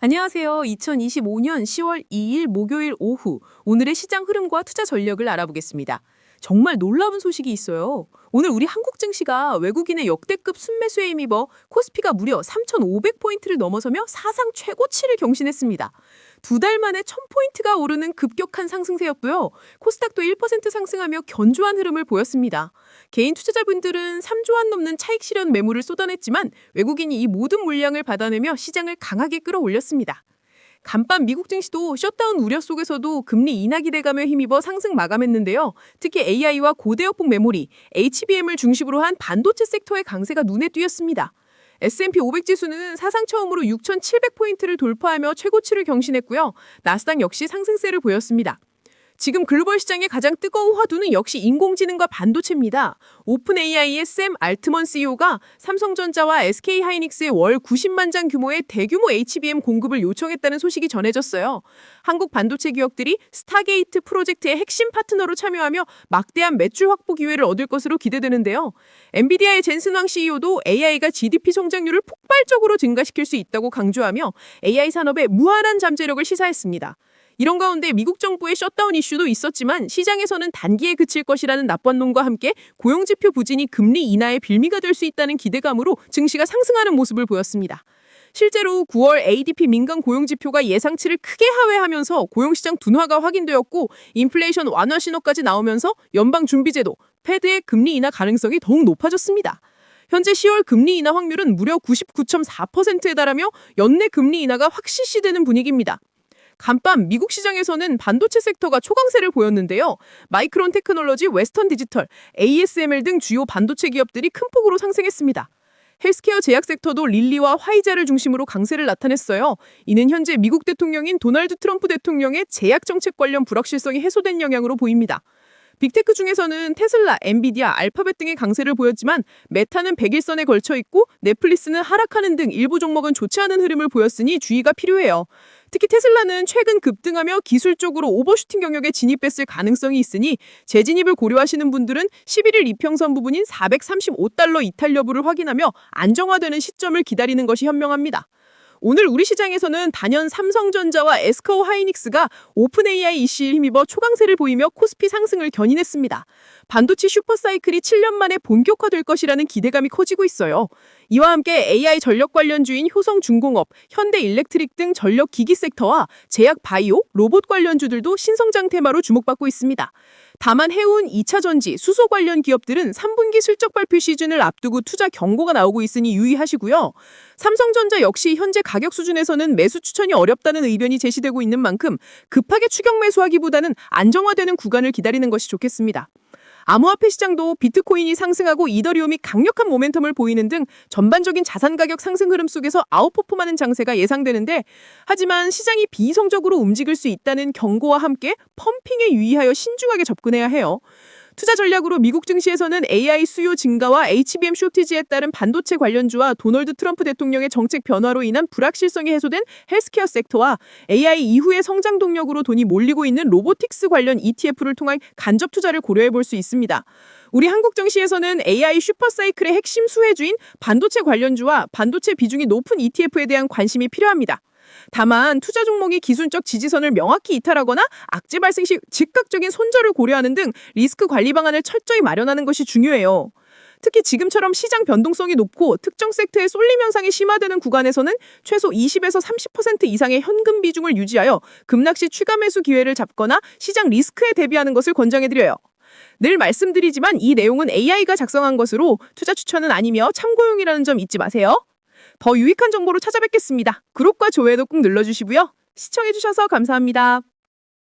안녕하세요. 2025년 10월 2일 목요일 오후 오늘의 시장 흐름과 투자 전략을 알아보겠습니다. 정말 놀라운 소식이 있어요. 오늘 우리 한국 증시가 외국인의 역대급 순매수에 힘입어 코스피가 무려 3,500포인트를 넘어서며 사상 최고치를 경신했습니다. 2달 만에 1,000포인트가 오르는 급격한 상승세였고요. 코스닥도 1% 상승하며 견조한 흐름을 보였습니다. 개인 투자자분들은 3조 원 넘는 차익 실현 매물을 쏟아냈지만 외국인이 이 모든 물량을 받아내며 시장을 강하게 끌어올렸습니다. 간밤 미국 증시도 셧다운 우려 속에서도 금리 인하 기대감에 힘입어 상승 마감했는데요. 특히 AI와 고대역폭 메모리, HBM을 중심으로 한 반도체 섹터의 강세가 눈에 띄었습니다. S&P 500 지수는 사상 처음으로 6,700포인트를 돌파하며 최고치를 경신했고요. 나스닥 역시 상승세를 보였습니다. 지금 글로벌 시장의 가장 뜨거운 화두는 역시 인공지능과 반도체입니다. 오픈AI의 샘 알트먼 CEO가 삼성전자와 SK하이닉스의 월 90만 장 규모의 대규모 HBM 공급을 요청했다는 소식이 전해졌어요. 한국 반도체 기업들이 스타게이트 프로젝트의 핵심 파트너로 참여하며 막대한 매출 확보 기회를 얻을 것으로 기대되는데요. 엔비디아의 젠슨 황 CEO도 AI가 GDP 성장률을 폭발적으로 증가시킬 수 있다고 강조하며 AI 산업의 무한한 잠재력을 시사했습니다. 이런 가운데 미국 정부의 셧다운 이슈도 있었지만 시장에서는 단기에 그칠 것이라는 낙관론과 함께 고용지표 부진이 금리 인하의 빌미가 될 수 있다는 기대감으로 증시가 상승하는 모습을 보였습니다. 실제로 9월 ADP 민간 고용지표가 예상치를 크게 하회하면서 고용시장 둔화가 확인되었고 인플레이션 완화 신호까지 나오면서 연방준비제도, 패드의 금리 인하 가능성이 더욱 높아졌습니다. 현재 10월 금리 인하 확률은 무려 99.4%에 달하며 연내 금리 인하가 확실시되는 분위기입니다. 간밤 미국 시장에서는 반도체 섹터가 초강세를 보였는데요. 마이크론 테크놀로지, 웨스턴 디지털, ASML 등 주요 반도체 기업들이 큰 폭으로 상승했습니다. 헬스케어 제약 섹터도 릴리와 화이자를 중심으로 강세를 나타냈어요. 이는 현재 미국 대통령인 도널드 트럼프 대통령의 제약 정책 관련 불확실성이 해소된 영향으로 보입니다. 빅테크 중에서는 테슬라, 엔비디아, 알파벳 등의 강세를 보였지만 메타는 100일선에 걸쳐 있고 넷플릭스는 하락하는 등 일부 종목은 좋지 않은 흐름을 보였으니 주의가 필요해요. 특히 테슬라는 최근 급등하며 기술적으로 오버슈팅 경력에 진입했을 가능성이 있으니 재진입을 고려하시는 분들은 11일 이평선 부분인 435달러 이탈 여부를 확인하며 안정화되는 시점을 기다리는 것이 현명합니다. 오늘 우리 시장에서는 단연 삼성전자와 SK하이닉스가 오픈AI 이슈에 힘입어 초강세를 보이며 코스피 상승을 견인했습니다. 반도체 슈퍼사이클이 7년 만에 본격화될 것이라는 기대감이 커지고 있어요. 이와 함께 AI 전력 관련주인 효성중공업, 현대일렉트릭 등 전력기기 섹터와 제약 바이오, 로봇 관련주들도 신성장 테마로 주목받고 있습니다. 다만 해운 2차전지, 수소 관련 기업들은 3분기 실적 발표 시즌을 앞두고 투자 경고가 나오고 있으니 유의하시고요. 삼성전자 역시 현재 가격 수준에서는 매수 추천이 어렵다는 의견이 제시되고 있는 만큼 급하게 추격 매수하기보다는 안정화되는 구간을 기다리는 것이 좋겠습니다. 암호화폐 시장도 비트코인이 상승하고 이더리움이 강력한 모멘텀을 보이는 등 전반적인 자산 가격 상승 흐름 속에서 아웃퍼폼하는 장세가 예상되는데 하지만 시장이 비이성적으로 움직일 수 있다는 경고와 함께 펌핑에 유의하여 신중하게 접근해야 해요. 투자 전략으로 미국 증시에서는 AI 수요 증가와 HBM 쇼티지에 따른 반도체 관련주와 도널드 트럼프 대통령의 정책 변화로 인한 불확실성이 해소된 헬스케어 섹터와 AI 이후의 성장 동력으로 돈이 몰리고 있는 로보틱스 관련 ETF를 통한 간접 투자를 고려해 볼 수 있습니다. 우리 한국 증시에서는 AI 슈퍼사이클의 핵심 수혜주인 반도체 관련주와 반도체 비중이 높은 ETF에 대한 관심이 필요합니다. 다만 투자 종목이 기술적 지지선을 명확히 이탈하거나 악재 발생 시 즉각적인 손절을 고려하는 등 리스크 관리 방안을 철저히 마련하는 것이 중요해요. 특히 지금처럼 시장 변동성이 높고 특정 섹터의 쏠림 현상이 심화되는 구간에서는 최소 20에서 30% 이상의 현금 비중을 유지하여 급락시 추가 매수 기회를 잡거나 시장 리스크에 대비하는 것을 권장해드려요. 늘 말씀드리지만 이 내용은 AI가 작성한 것으로 투자 추천은 아니며 참고용이라는 점 잊지 마세요. 더 유익한 정보로 찾아뵙겠습니다. 구독과 좋아요도 꼭 눌러주시고요. 시청해주셔서 감사합니다.